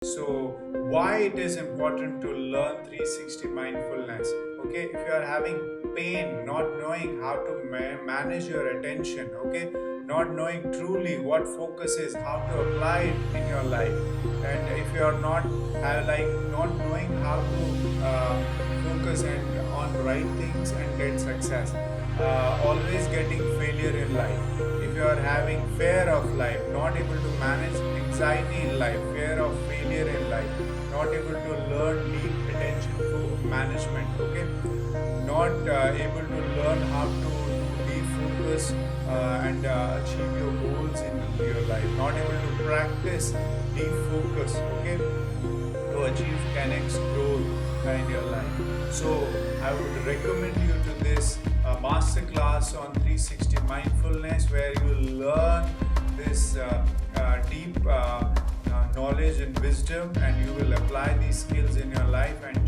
So why it is important to learn 360 mindfulness? Okay, if you are having pain, not knowing how to manage your attention, okay, not knowing truly what focus is, how to apply it in your life, and if you are not not knowing how to focus and on right things and get success, always getting failure in life, if you are having fear of life, not able to manage anxiety in life, fear of failure in life, not able to learn deep attention management, okay, not able to learn how to do deep focus and achieve your goals in your life, not able to practice deep focus, okay, to achieve 10x growth in your life. So I would recommend you to this masterclass on 360 mindfulness, where you learn this deep knowledge and wisdom, and you will apply these skills in your life, and